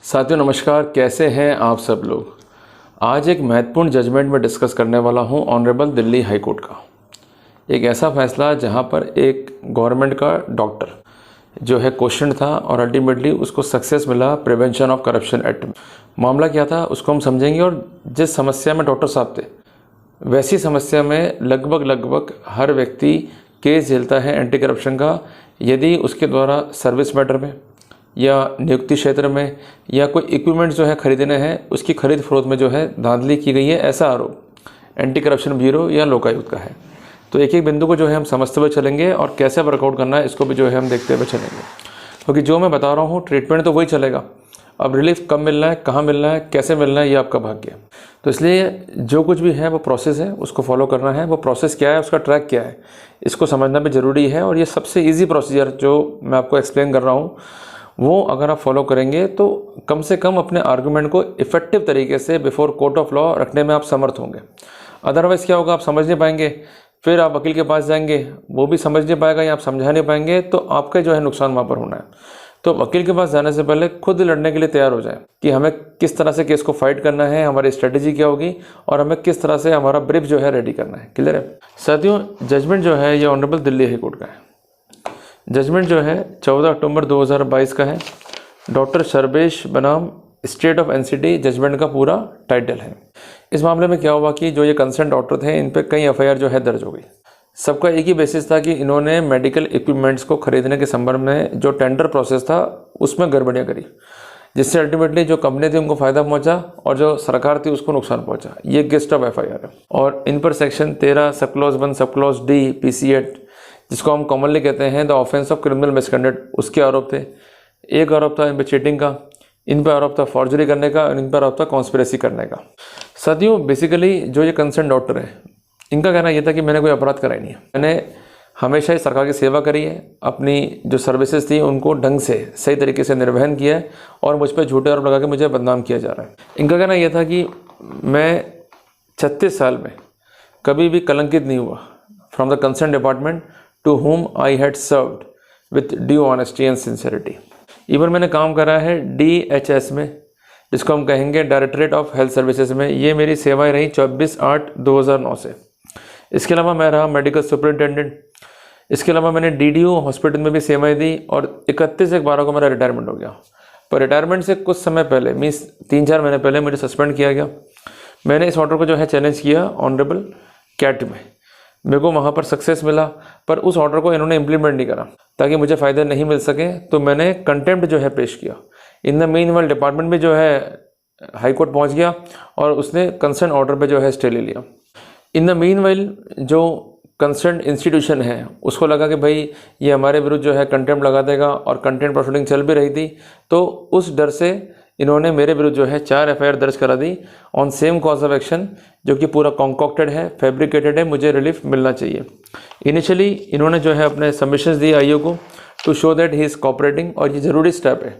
साथियों नमस्कार, कैसे हैं आप सब लोग। आज एक महत्वपूर्ण जजमेंट में डिस्कस करने वाला हूं ऑनरेबल दिल्ली हाई कोर्ट का। एक ऐसा फैसला जहां पर एक गवर्नमेंट का डॉक्टर जो है क्वेश्चन था और अल्टीमेटली उसको सक्सेस मिला प्रिवेंशन ऑफ करप्शन एक्ट में। मामला क्या था उसको हम समझेंगे और जिस समस्या में डॉक्टर साहब थे वैसी समस्या में लगभग हर व्यक्ति केस झेलता है एंटी करप्शन का, यदि उसके द्वारा सर्विस मैटर में या नियुक्ति क्षेत्र में या कोई इक्विपमेंट जो है खरीदने हैं उसकी खरीद फरोख्त में जो है धांधली की गई है, ऐसा आरोप एंटी करप्शन ब्यूरो या लोकायुक्त का है। तो एक एक बिंदु को जो है हम समझते हुए चलेंगे और कैसे वर्कआउट करना है इसको भी जो है हम देखते हुए चलेंगे, क्योंकि जो मैं बता रहा हूँ ट्रीटमेंट तो वही चलेगा। अब रिलीफ कब मिलना है, कहाँ मिलना है, कैसे मिलना है, ये आपका भाग्य है। तो इसलिए जो कुछ भी है वो प्रोसेस है, उसको फॉलो करना है। वो प्रोसेस क्या है, उसका ट्रैक क्या है, इसको समझना भी ज़रूरी है। और ये सबसे ईजी प्रोसीजर जो मैं आपको एक्सप्लेन कर रहा हूँ वो अगर आप फॉलो करेंगे तो कम से कम अपने आर्गुमेंट को इफेक्टिव तरीके से बिफोर कोर्ट ऑफ लॉ रखने में आप समर्थ होंगे। अदरवाइज़ क्या होगा, आप समझ नहीं पाएंगे, फिर आप वकील के पास जाएंगे, वो भी समझ नहीं पाएगा या आप समझा नहीं पाएंगे, तो आपका जो है नुकसान वहाँ पर होना है। तो वकील के पास जाने से पहले खुद लड़ने के लिए तैयार हो जाए कि हमें किस तरह से केस को फाइट करना है, हमारी स्ट्रेटेजी क्या होगी और हमें किस तरह से हमारा ब्रीफ जो है रेडी करना है। क्लियर है साथियों। जजमेंट जो है ये ऑनरेबल दिल्ली हाई कोर्ट का है। जजमेंट जो है 14 अक्टूबर 2022 का है। डॉक्टर सर्वेश बनाम स्टेट ऑफ एनसीटी जजमेंट का पूरा टाइटल है। इस मामले में क्या हुआ कि जो ये कंसर्न डॉक्टर थे इन पे कई एफआईआर जो है दर्ज हो गई। सबका एक ही बेसिस था कि इन्होंने मेडिकल इक्विपमेंट्स को खरीदने के संबंध में जो टेंडर प्रोसेस था उसमें गड़बड़ियाँ करी, जिससे अल्टीमेटली जो कंपनी थी उनको फ़ायदा पहुंचा और जो सरकार थी उसको नुकसान पहुंचा। ये गेस्ट ऑफ एफआईआर है और इन पर section 13 sub clause 1 sub clause D PC act, जिसको हम कॉमनली कहते हैं the offence of criminal misconduct, उसके आरोप थे। एक आरोप था इन पर चीटिंग का, इन पर आरोप था फॉर्जरी करने का और इन पर आरोप था कॉन्स्पिरेसी करने का। साथियों बेसिकली जो ये कंसर्न डॉक्टर है इनका कहना यह था कि मैंने कोई अपराध करा ही नहीं है, मैंने हमेशा ही सरकार की सेवा करी है, अपनी जो सर्विसेज थी उनको ढंग से सही तरीके से निर्वहन किया है और मुझ पर झूठे आरोप लगा के मुझे बदनाम किया जा रहा है। इनका कहना यह था कि मैं 36 साल में कभी भी कलंकित नहीं हुआ from the concern department to whom I had served with due honesty and sincerity। Even मैंने काम करा है DHS में, जिसको हम कहेंगे डायरेक्टरेट ऑफ हेल्थ सर्विसेज में। ये मेरी सेवाएं रही 24/8/2009 से। इसके अलावा मैं रहा मेडिकल सुपरिटेंडेंट। इसके अलावा मैंने DDO हॉस्पिटल में भी सेवाएं दी और 31/1/12 को मेरा रिटायरमेंट हो गया। पर रिटायरमेंट से कुछ समय पहले मीन्स 3-4 महीने पहले मुझे सस्पेंड किया गया। मैंने इस ऑर्डर को जो है चैलेंज किया ऑनरेबल कैट में। मेरे को वहाँ पर सक्सेस मिला, पर उस ऑर्डर को इन्होंने इम्प्लीमेंट नहीं करा ताकि मुझे फ़ायदे नहीं मिल सके, तो मैंने कंटेम्प्ट जो है पेश किया। इन द मीनवाइल डिपार्टमेंट भी जो है हाई कोर्ट पहुँच गया और उसने कंसर्न ऑर्डर पे जो है स्टे ले लिया। इन द मीनवाइल जो कंसर्न इंस्टीट्यूशन है उसको लगा कि भाई ये हमारे विरुद्ध जो है कंटेम्प्ट लगा देगा और कंटेम्प्ट प्रोसीडिंग चल भी रही थी, तो उस डर से इन्होंने मेरे विरुद्ध जो है 4 एफआईआर दर्ज करा दी on same cause of action, जो कि पूरा कॉन्कॉक्टेड है, फैब्रिकेटेड है, मुझे रिलीफ मिलना चाहिए। इनिशियली इन्होंने जो है अपने सबमिशंस दिए आईओ को to show that he is cooperating, और ये ज़रूरी स्टेप है।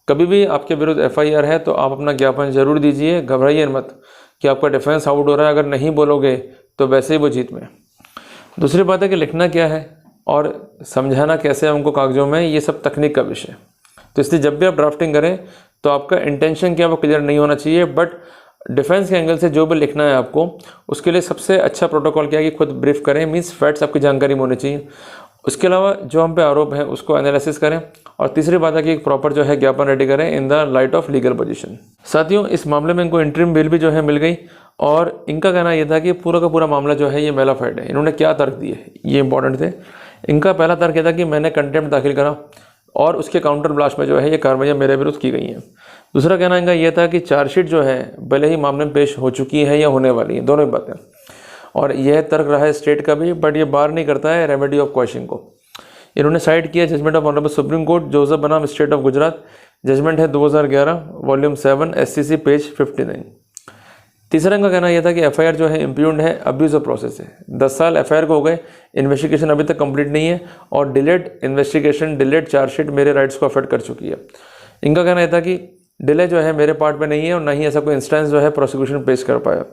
कभी भी आपके विरुद्ध एफआईआर है तो आप अपना ज्ञापन जरूर दीजिए, घबराइए मत कि आपका डिफेंस आउट हो रहा है। अगर नहीं बोलोगे तो वैसे ही वो जीत में। दूसरी बात है कि लिखना क्या है और समझाना कैसे है उनको कागजों में, ये सब तकनीक का विषय। तो इसलिए जब भी आप ड्राफ्टिंग करें तो आपका इंटेंशन क्या वो क्लियर नहीं होना चाहिए, बट डिफेंस के एंगल से जो भी लिखना है आपको उसके लिए सबसे अच्छा प्रोटोकॉल क्या है कि खुद ब्रीफ करें, मीन्स फैक्ट्स आपकी जानकारी में होनी चाहिए। उसके अलावा जो हम पे आरोप है उसको एनालिसिस करें, और तीसरी बात है कि एक प्रॉपर जो है ज्ञापन रेडी करें in the light of legal position. साथियों इस मामले में इनको इंटरिम बेल भी जो है मिल गई, और इनका कहना यह था कि पूरा का पूरा मामला जो है ये मेलाफाइड है। इन्होंने क्या तर्क दिए ये इंपॉर्टेंट थे। इनका पहला तर्क यह था कि मैंने कंटेम्प्ट दाखिल करा और उसके काउंटर ब्लास्ट में जो है ये कार्रवाइयाँ मेरे विरुद्ध की गई हैं। दूसरा कहना इनका यह था कि चार्जशीट जो है भले ही मामले में पेश हो चुकी है या होने वाली है, दोनों ही बातें, और यह तर्क रहा है स्टेट का भी, बट ये बार नहीं करता है रेमेडी ऑफ क्वेश्चन को। इन्होंने साइड किया judgment of honourable supreme court Joseph बनाम स्टेट ऑफ गुजरात, जजमेंट है 2011 वॉल्यूम 7 SCC पेज 59। तीसरा इनका कहना यह था कि एफआईआर जो है इम्प्यून्ड है, अब्यूज ऑफ प्रोसेस है। 10 साल एफआईआर को हो गए, इन्वेस्टिगेशन अभी तक कंप्लीट नहीं है, और डिलेड इन्वेस्टिगेशन, डिलेड चार्जशीट मेरे राइट्स को अफेक्ट कर चुकी है। इनका कहना यह था कि डिले जो है मेरे पार्ट पे नहीं है और ना ही ऐसा कोई इंस्टेंस जो है प्रोसिक्यूशन पेश कर पाया।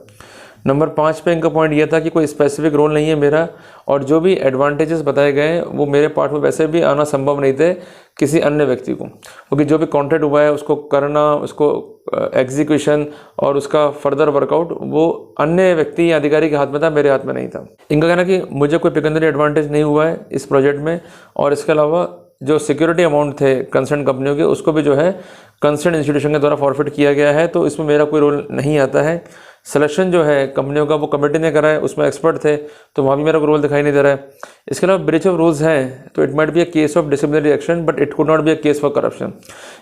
नंबर 5 पे इनका पॉइंट ये था कि कोई स्पेसिफिक रोल नहीं है मेरा, और जो भी एडवांटेजेस बताए गए हैं वो मेरे पार्ट में वैसे भी आना संभव नहीं थे किसी अन्य व्यक्ति को, क्योंकि जो भी कॉन्टेंट हुआ है उसको करना, उसको एग्जीक्यूशन और उसका फर्दर वर्कआउट वो अन्य व्यक्ति या अधिकारी के हाथ में था, मेरे हाथ में नहीं था। इनका कहना कि मुझे कोई पिकंदरी एडवांटेज नहीं हुआ है इस प्रोजेक्ट में, और इसके अलावा जो सिक्योरिटी अमाउंट थे कंसर्न कंपनियों के उसको भी जो है कंसर्न इंस्टीट्यूशन के द्वारा फॉरफिट किया गया है, तो इसमें मेरा कोई रोल नहीं आता है। सिलेक्शन जो है कंपनियों का वो कमेटी ने करा है, उसमें एक्सपर्ट थे, तो वहाँ भी मेरा कोई रोल दिखाई नहीं दे रहा है। इसके अलावा ब्रीच ऑफ रूल्स हैं, तो it might be a case of disciplinary action but it could not be a case for corruption.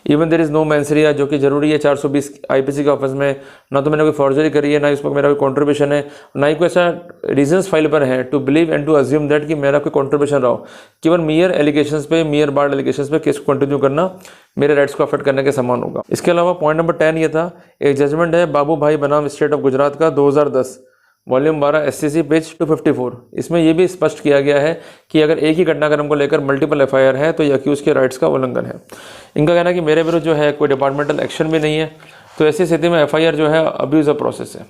Even there is no mens rea, जो कि जरूरी है 420 आईपीसी के ऑफिस में, ना तो मैंने कोई फॉर्जरी करी है, ना इस पर मेरा कोई कॉन्ट्रीब्यूशन है, ना ही कोई ऐसा रीजंस फाइल पर है to believe and to assume that कि मेरा कोई कॉन्ट्रीब्यूशन रहा हो। केवल मियर एलिगेशंस पे, मियर बार्ड एलिगेशंस पे केस को कंटिन्यू करना मेरे राइट्स को अफेक्ट करने के समान होगा। इसके अलावा पॉइंट नंबर 10 ये था, एक जजमेंट है बाबू भाई बनाम स्टेट ऑफ गुजरात का 2010 वॉल्यूम 12 SCC पेज 254। इसमें यह भी स्पष्ट किया गया है कि अगर एक ही घटनाक्रम को लेकर मल्टीपल FIR है तो ये अक्यूज के राइट्स का उल्लंघन है। इनका कहना है कि मेरे विरुद्ध जो है कोई डिपार्टमेंटल एक्शन भी नहीं है, तो ऐसी स्थिति में FIR जो है अब्यूज ऑफ प्रोसेस है।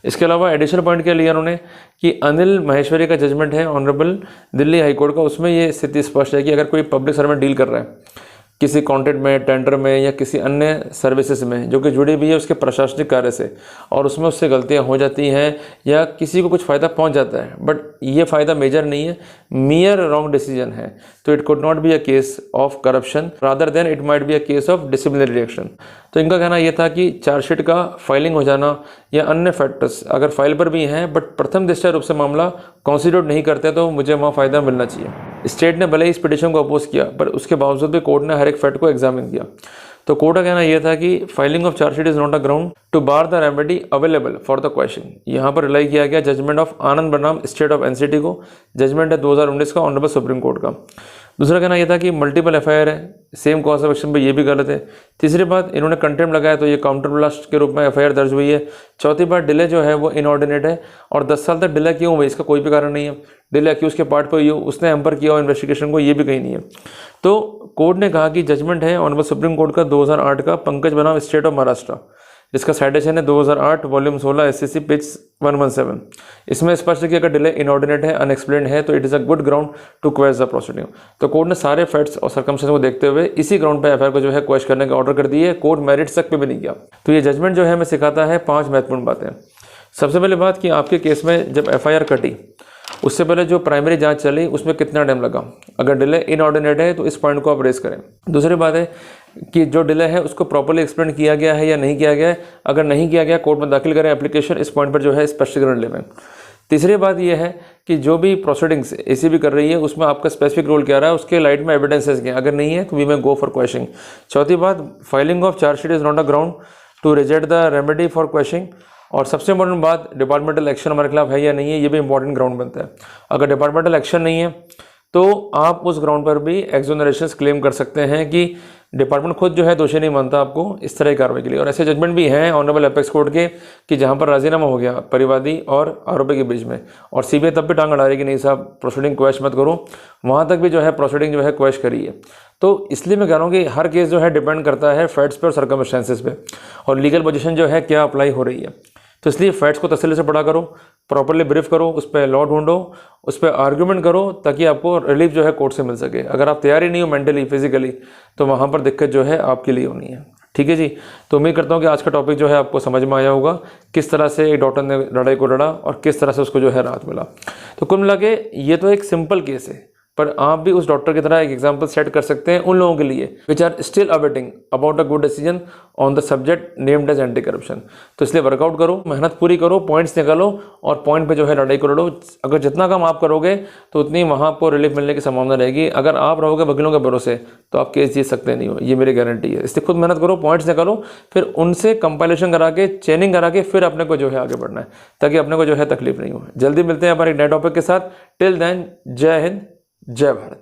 इसके अलावा एडिशनल पॉइंट क्या लिया उन्होंने कि अनिल महेश्वरी का जजमेंट है ऑनरेबल दिल्ली हाईकोर्ट का, उसमें ये स्थिति स्पष्ट है कि अगर कोई पब्लिक सर्वेंट डील कर रहा है किसी कॉन्ट्रैक्ट में, टेंडर में या किसी अन्य सर्विसेज में जो कि जुड़ी हुई है उसके प्रशासनिक कार्य से, और उसमें उससे गलतियां हो जाती हैं या किसी को कुछ फ़ायदा पहुंच जाता है, बट ये फ़ायदा मेजर नहीं है, मियर रॉन्ग डिसीजन है, तो it could not be a case of corruption rather than it might be a case of disciplinary reaction. तो इनका कहना यह था कि चार्जशीट का फाइलिंग हो जाना या अन्य फैक्टर्स अगर फाइल पर भी हैं बट प्रथम दृष्टया रूप से मामला कॉन्सिडर नहीं करते तो मुझे वहाँ फ़ायदा मिलना चाहिए। स्टेट ने भले ही इस पिटीशन को अपोज किया, पर उसके बावजूद भी कोर्ट ने हर एक फैक्ट को एग्जामिन किया। तो कोर्ट का कहना यह था कि filing of chargesheet is not a ground to bar the remedy available for the question. यहाँ पर रिलाई किया गया जजमेंट ऑफ आनंद बनाम स्टेट ऑफ NCT को, जजमेंट है 2019 का ऑनरेबल सुप्रीम कोर्ट का। दूसरा कहना यह था कि मल्टीपल FIR है, सेम कॉज ऑफ एक्शन पे ये भी गलत है। तीसरी बात, इन्होंने कंटेम्प्ट लगाया तो ये काउंटर ब्लास्ट के रूप में FIR दर्ज हुई है। चौथी बात, डिले जो है वो इनऑर्डिनेट है, और 10 साल तक डिले क्यों हुई इसका कोई भी कारण नहीं है। डिले अक्यूज के पार्ट पर उसने हैम्पर किया हो इन्वेस्टिगेशन को, ये भी कहीं नहीं है। तो कोर्ट ने कहा कि जजमेंट है ऑनरेबल सुप्रीम कोर्ट का 2008 का पंकज बनाम स्टेट ऑफ महाराष्ट्र, जिसका साइटेशन है 2008 वॉल्यूम 16 SCC पेज 117। इसमें स्पष्ट किया अगर डिले इनऑर्डिनेट है, अनएक्सप्लेन्ड है, तो it is a good ground to quash the proceeding. तो कोर्ट ने सारे फैक्ट्स और सर्कमस्टेंस को देखते हुए इसी ग्राउंड पे FIR को जो है क्वेश करने का ऑर्डर कर दिए। कोर्ट मेरिट्स तक पे भी नहीं किया। तो ये जजमेंट जो है हमें सिखाता है 5 महत्वपूर्ण बातें। सबसे पहले बात कि आपके केस में जब FIR कटी उससे पहले जो प्राइमरी जांच चली उसमें कितना टाइम लगा, अगर डिले इनऑर्डिनेट है तो इस पॉइंट को आप रेस करें। दूसरी बात है कि जो डिले है उसको प्रॉपर्ली एक्सप्लेन किया गया है या नहीं किया गया है, अगर नहीं किया गया कोर्ट में दाखिल करें एप्लीकेशन, इस पॉइंट पर जो है स्पष्टीकरण लें। तीसरी बात यह है कि जो भी प्रोसीडिंग्स ACB कर रही है उसमें आपका स्पेसिफिक रोल क्या रहा है, उसके लाइट में एविडेंसेस क्या, अगर नहीं है तो वी में गो फॉर क्वेश्चनिंग। चौथी बात, filing of chargesheet is not a ground to reject the remedy for questioning. और सबसे इंपॉर्टेंट बात, डिपार्टमेंटल एक्शन हमारे खिलाफ है या नहीं है, ये भी इंपॉर्टेंट ग्राउंड बनता है। अगर डिपार्टमेंटल एक्शन नहीं है तो आप उस ग्राउंड पर भी एक्सोनरेशन क्लेम कर सकते हैं कि डिपार्टमेंट खुद जो है दोषी नहीं मानता आपको इस तरह की कार्रवाई के लिए। और ऐसे जजमेंट भी हैं ऑनरेबल एपेक्स कोर्ट के कि जहां पर राजीनामा हो गया परिवादी और आरोपी के बीच में, और CBI तब भी टांग अड़ा रही कि नहीं साहब प्रोसीडिंग क्वेश मत करो, वहां तक भी जो है प्रोसीडिंग जो है क्वेश करी है। तो इसलिए मैं कह रहा हूँ कि हर केस जो है डिपेंड करता है फैक्ट्स पे और सर्कमस्टेंसेस पे, और लीगल पोजीशन जो है क्या अप्लाई हो रही है। तो इसलिए फैक्ट्स को तसल्ली से पढ़ा करो, प्रॉपर्ली ब्रीफ करो, उस पर लॉ ढूंढो, उस पर आर्ग्यूमेंट करो, ताकि आपको रिलीफ जो है कोर्ट से मिल सके। अगर आप तैयार ही नहीं हो मेंटली फिजिकली तो वहाँ पर दिक्कत जो है आपके लिए होनी है। ठीक है जी। तो उम्मीद करता हूँ कि आज का टॉपिक जो है आपको समझ में आया होगा, किस तरह से एक डॉक्टर ने लड़ाई को लड़ा और किस तरह से उसको जो है राहत मिला। तो कुल मिला के ये तो एक सिंपल केस है, पर आप भी उस डॉक्टर की तरह एक एग्जाम्पल सेट कर सकते हैं उन लोगों के लिए which are still awaiting about a good decision on the subject named as anti corruption. तो इसलिए वर्कआउट करो, मेहनत पूरी करो, पॉइंट्स निकालो और पॉइंट पे जो है लड़ाई को लड़ो। अगर जितना काम आप करोगे तो उतनी वहाँ पर रिलीफ मिलने की संभावना रहेगी। अगर आप रहोगे वकीलों के भरोसे तो आप केस जीत सकते नहीं हो, ये मेरी गारंटी है। इसलिए खुद मेहनत करो, पॉइंट्स निकालो, फिर उनसे कंपाइलेशन करा के चेनिंग करा के फिर अपने को जो है आगे बढ़ना है, ताकि अपने को जो है तकलीफ नहीं हो। जल्दी मिलते हैं हमारे नए टॉपिक के साथ। टिल देन, जय हिंद, जय भारत।